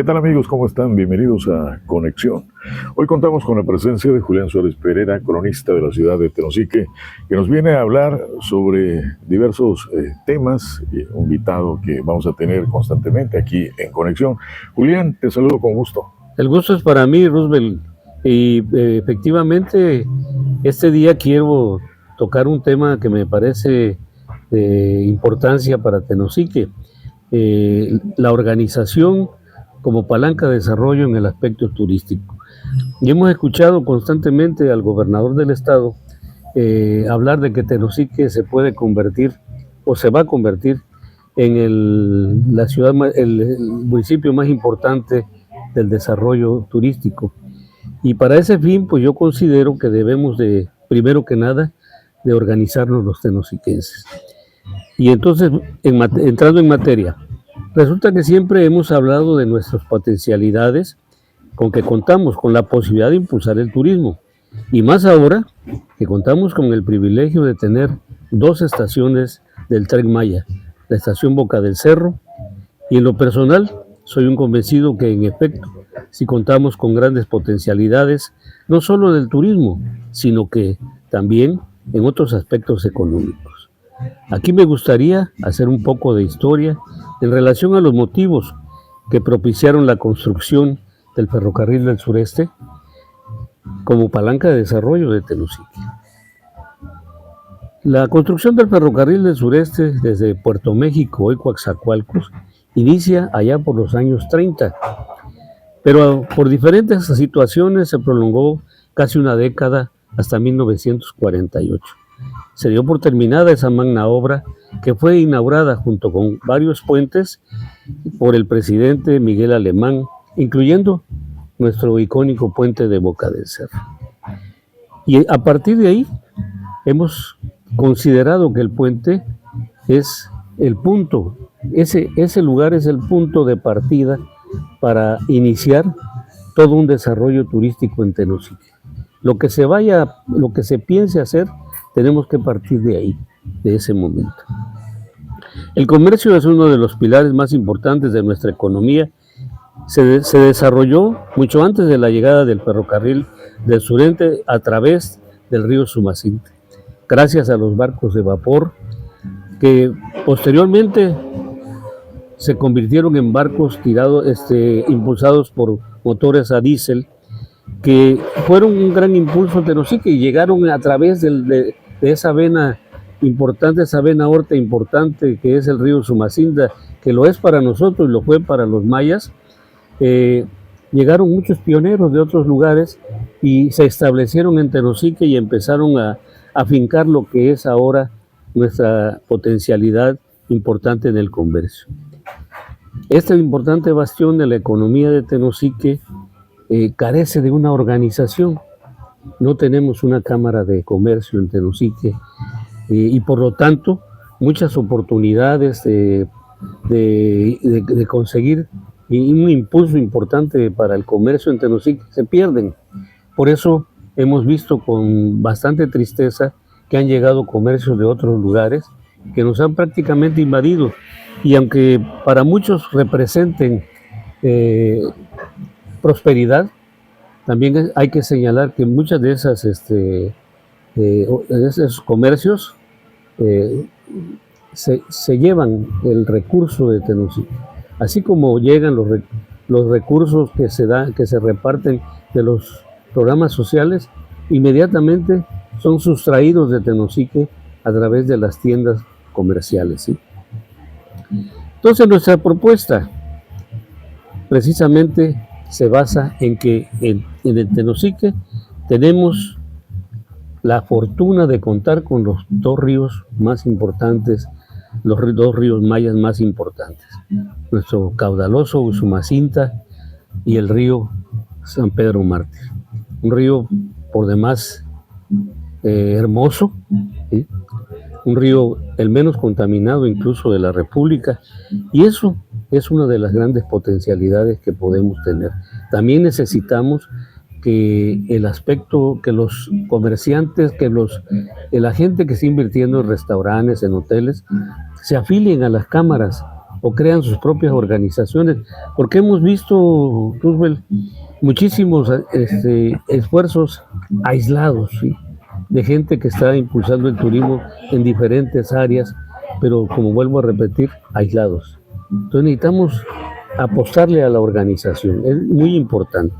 ¿Qué tal amigos? ¿Cómo están? Bienvenidos a Conexión. Hoy contamos con la presencia de Julián Suárez Pereira, cronista de la ciudad de Tenosique, que nos viene a hablar sobre diversos temas, un invitado que vamos a tener constantemente aquí en Conexión. Julián, te saludo con gusto. El gusto es para mí, Roosevelt, y efectivamente este día quiero tocar un tema que me parece de importancia para Tenosique, la organización como palanca de desarrollo en el aspecto turístico. Y hemos escuchado constantemente al gobernador del estado hablar de que Tenosique se puede convertir o se va a convertir en el municipio más importante del desarrollo turístico. Y para ese fin, pues yo considero que debemos de, primero que nada, de organizarnos los tenosiquenses. Y entonces, entrando en materia, resulta que siempre hemos hablado de nuestras potencialidades con que contamos con la posibilidad de impulsar el turismo. Y más ahora que contamos con el privilegio de tener dos estaciones del Tren Maya, la estación Boca del Cerro, y en lo personal soy un convencido que en efecto, si contamos con grandes potencialidades, no solo del turismo, sino que también en otros aspectos económicos. Aquí me gustaría hacer un poco de historia en relación a los motivos que propiciaron la construcción del ferrocarril del sureste como palanca de desarrollo de Tenosique. La construcción del ferrocarril del sureste desde Puerto México, hoy Coatzacoalcos, inicia allá por los años 30, pero por diferentes situaciones se prolongó casi una década hasta 1948. Se dio por terminada esa magna obra que fue inaugurada junto con varios puentes por el presidente Miguel Alemán, incluyendo nuestro icónico puente de Boca del Cerro. Y a partir de ahí hemos considerado que el puente es el punto, ese lugar es el punto de partida para iniciar todo un desarrollo turístico en Tenosique. Lo que se piense hacer, tenemos que partir de ahí, de ese momento. El comercio es uno de los pilares más importantes de nuestra economía. Se desarrolló mucho antes de la llegada del ferrocarril del sureste a través del río Sumacinta, gracias a los barcos de vapor que posteriormente se convirtieron en barcos impulsados por motores a diésel, que fueron un gran impulso a Tenosique y llegaron a través de esa vena importante, esa vena horta importante que es el río Sumacinta, que lo es para nosotros y lo fue para los mayas. Llegaron muchos pioneros de otros lugares y se establecieron en Tenosique y empezaron a afincar lo que es ahora nuestra potencialidad importante en el comercio. Este importante bastión de la economía de Tenosique carece de una organización. No tenemos una cámara de comercio en Tenosique y por lo tanto muchas oportunidades de conseguir un impulso importante para el comercio en Tenosique se pierden. Por eso hemos visto con bastante tristeza que han llegado comercios de otros lugares que nos han prácticamente invadido, y aunque para muchos representen prosperidad, también hay que señalar que muchas de esos comercios se llevan el recurso de Tenosique, así como llegan los recursos que se reparten de los programas sociales, inmediatamente son sustraídos de Tenosique a través de las tiendas comerciales, ¿sí? Entonces nuestra propuesta precisamente se basa en que en el Tenosique tenemos la fortuna de contar con los dos ríos más importantes, los dos ríos mayas más importantes, nuestro caudaloso Usumacinta y el río San Pedro Mártir, un río por demás hermoso, ¿sí? Un río el menos contaminado incluso de la República, y eso es una de las grandes potencialidades que podemos tener. También necesitamos que el aspecto, que los comerciantes, que la gente que está invirtiendo en restaurantes, en hoteles, se afilien a las cámaras o crean sus propias organizaciones, porque hemos visto, Roosevelt, muchísimos esfuerzos aislados, ¿sí?, de gente que está impulsando el turismo en diferentes áreas, pero como vuelvo a repetir, aislados. Entonces necesitamos apostarle a la organización, es muy importante.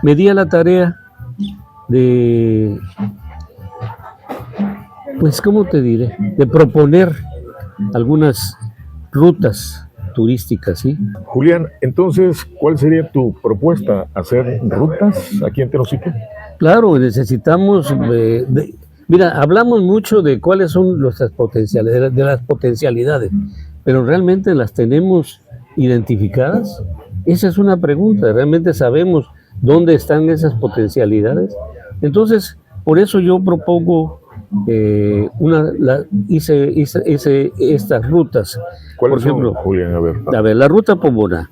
Me di a la tarea de, pues, ¿cómo te diré?, de proponer algunas rutas turísticas, ¿sí? Julián, entonces, ¿cuál sería tu propuesta? ¿Hacer rutas aquí en Tenosique? Claro, necesitamos, mira, hablamos mucho de cuáles son nuestras potencialidades, de las potencialidades, pero ¿realmente las tenemos identificadas? Esa es una pregunta, ¿realmente sabemos dónde están esas potencialidades? Entonces, por eso yo propongo, hice estas rutas. ¿Cuáles Por ejemplo, son, Julián? A ver, la ruta Pomona,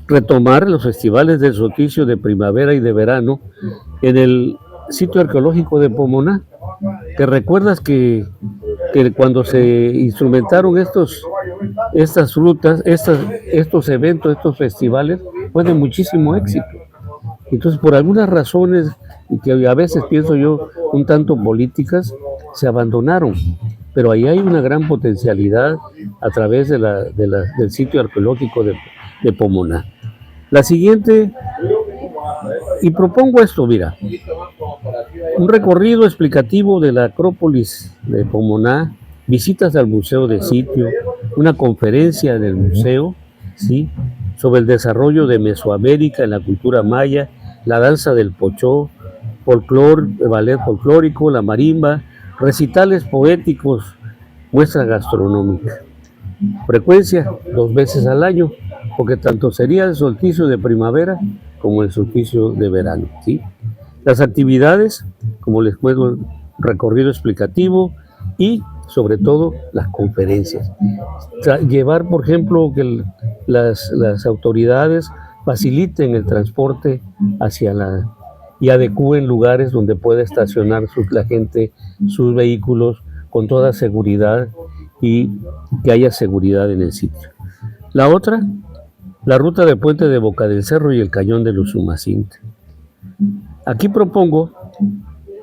retomar los festivales del solsticio de primavera y de verano en el sitio arqueológico de Pomona. ¿Te recuerdas que cuando se instrumentaron estas rutas, estos eventos, estos festivales, fue de muchísimo éxito? Entonces, por algunas razones, que a veces pienso yo un tanto políticas, se abandonaron. Pero ahí hay una gran potencialidad a través del sitio arqueológico de Pomona. La siguiente, y propongo esto, mira, un recorrido explicativo de la Acrópolis de Pomona, visitas al museo de sitio, una conferencia del museo, ¿sí?, sobre el desarrollo de Mesoamérica en la cultura maya, la danza del pochó, ballet folclórico, la marimba, recitales poéticos, muestra gastronómica. Frecuencia 2 veces al año, porque tanto sería el solsticio de primavera como el solsticio de verano, ¿sí? Las actividades, como les cuento, recorrido explicativo y sobre todo las conferencias. Llevar, por ejemplo, que las autoridades faciliten el transporte y adecúen lugares donde pueda estacionar la gente sus vehículos con toda seguridad y que haya seguridad en el sitio. La otra, la ruta de Puente de Boca del Cerro y el Cañón de Usumacinta. Aquí propongo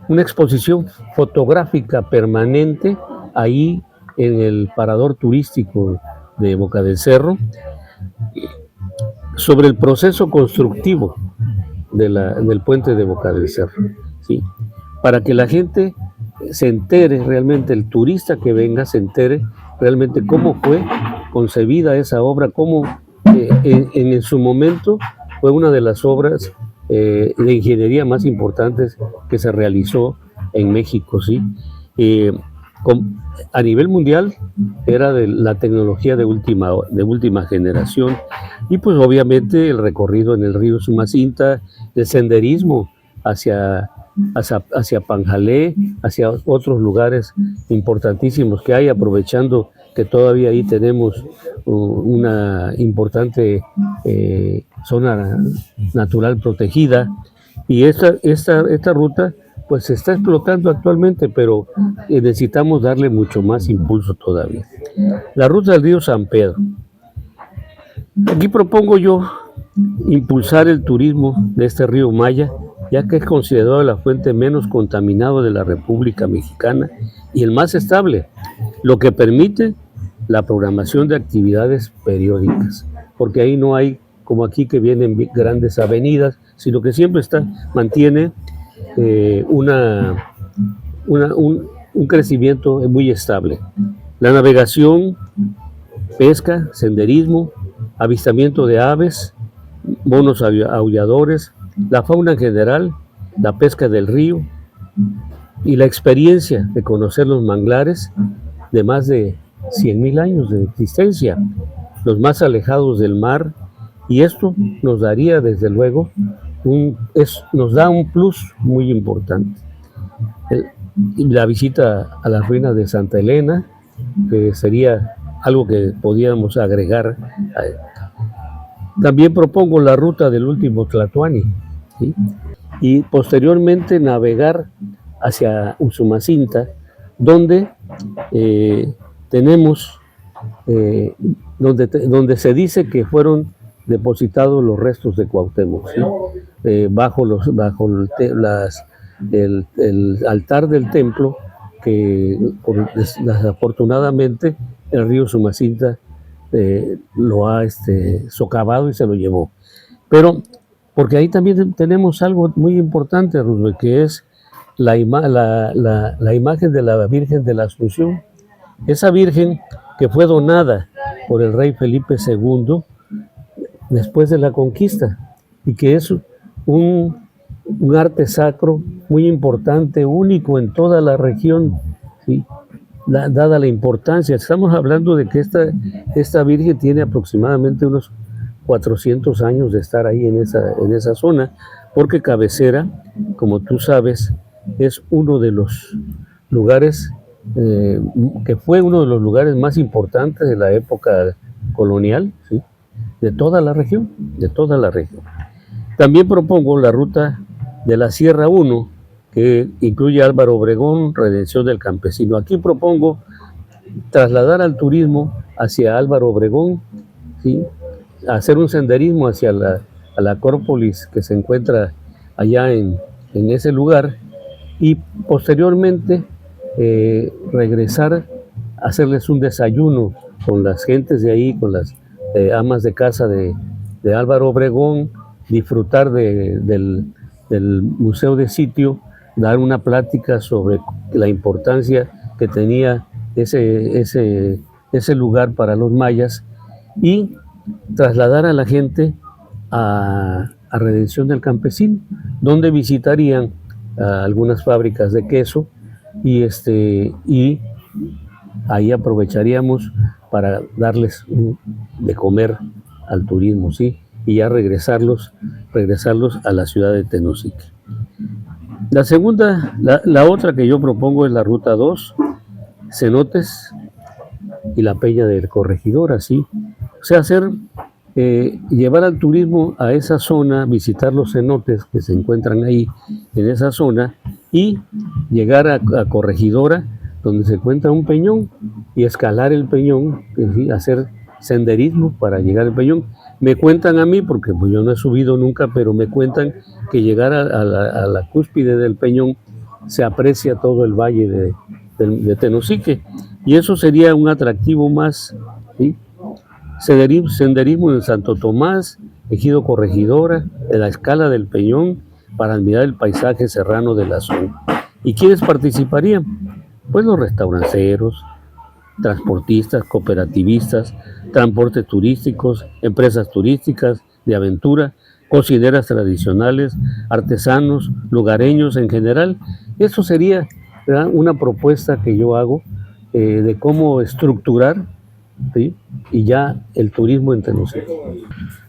una exposición fotográfica permanente ahí en el parador turístico de Boca del Cerro sobre el proceso constructivo del puente de Boca del Cerro, ¿sí?, para que la gente se entere realmente, el turista que venga se entere realmente cómo fue concebida esa obra, cómo en su momento fue una de las obras de ingeniería más importantes que se realizó en México, ¿sí? A nivel mundial era de la tecnología de última generación, y pues obviamente el recorrido en el río Usumacinta, el senderismo hacia Panjalé, hacia otros lugares importantísimos que hay, aprovechando que todavía ahí tenemos una importante zona natural protegida, y esta ruta pues se está explotando actualmente, pero necesitamos darle mucho más impulso todavía. La ruta del río San Pedro. Aquí propongo yo impulsar el turismo de este río Maya, ya que es considerado la fuente menos contaminada de la República Mexicana y el más estable, lo que permite la programación de actividades periódicas, porque ahí no hay, como aquí, que vienen grandes avenidas, sino que siempre mantiene un crecimiento muy estable. La navegación, pesca, senderismo, avistamiento de aves, monos aulladores, la fauna en general, la pesca del río y la experiencia de conocer los manglares de más de 100,000 años de existencia, los más alejados del mar, y esto nos daría, desde luego, nos da un plus muy importante. La visita a las ruinas de Santa Elena, que sería algo que podíamos agregar. También propongo la ruta del último Tlatoani, ¿sí?, y posteriormente navegar hacia Usumacinta, donde tenemos donde se dice que fueron depositados los restos de Cuauhtémoc, ¿sí? Bajo el altar del templo, que desafortunadamente el río Sumacinta lo ha socavado y se lo llevó. Pero porque ahí también tenemos algo muy importante, Roosevelt, que es la imagen de la Virgen de la Asunción. Esa Virgen que fue donada por el rey Felipe II después de la conquista, y que es un arte sacro muy importante, único en toda la región, ¿sí? Dada la importancia. Estamos hablando de que esta Virgen tiene aproximadamente unos 400 años de estar ahí en esa zona, porque Cabecera, como tú sabes, es uno de los lugares que fue uno de los lugares más importantes de la época colonial, ¿sí? De toda la región, de toda la región. También propongo la ruta de la Sierra 1, que incluye Álvaro Obregón, Redención del Campesino. Aquí propongo trasladar al turismo hacia Álvaro Obregón, ¿sí? Hacer un senderismo hacia la Acrópolis que se encuentra allá en ese lugar, y posteriormente regresar, hacerles un desayuno con las gentes de ahí, con las amas de casa de Álvaro Obregón, disfrutar del museo de sitio, dar una plática sobre la importancia que tenía ese lugar para los mayas, y trasladar a la gente a Redención del Campesino, donde visitarían algunas fábricas de queso, y ahí aprovecharíamos para darles de comer al turismo, ¿sí? Y ya regresarlos a la ciudad de Tenosique. La otra que yo propongo es la ruta 2, Cenotes y la Peña del Corregidor, así. O sea, llevar al turismo a esa zona, visitar los cenotes que se encuentran ahí en esa zona, y llegar a Corregidora, donde se encuentra un peñón, y escalar el peñón, ¿sí? Hacer senderismo para llegar al peñón. Me cuentan a mí, porque pues yo no he subido nunca, pero me cuentan que llegar a la cúspide del peñón se aprecia todo el valle de Tenosique, y eso sería un atractivo más, ¿sí? Senderismo en Santo Tomás, Ejido Corregidora, en la escala del Peñón, para admirar el paisaje serrano de la zona. ¿Y quiénes participarían? Pues los restauranteros, transportistas, cooperativistas, transportes turísticos, empresas turísticas de aventura, cocineras tradicionales, artesanos, lugareños en general. Eso sería, ¿verdad?, una propuesta que yo hago de cómo estructurar, ¿sí?, y ya el turismo en Tenosique.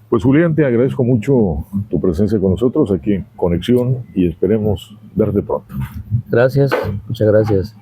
Pues Julián, te agradezco mucho tu presencia con nosotros aquí en Conexión y esperemos verte pronto. Gracias, muchas gracias.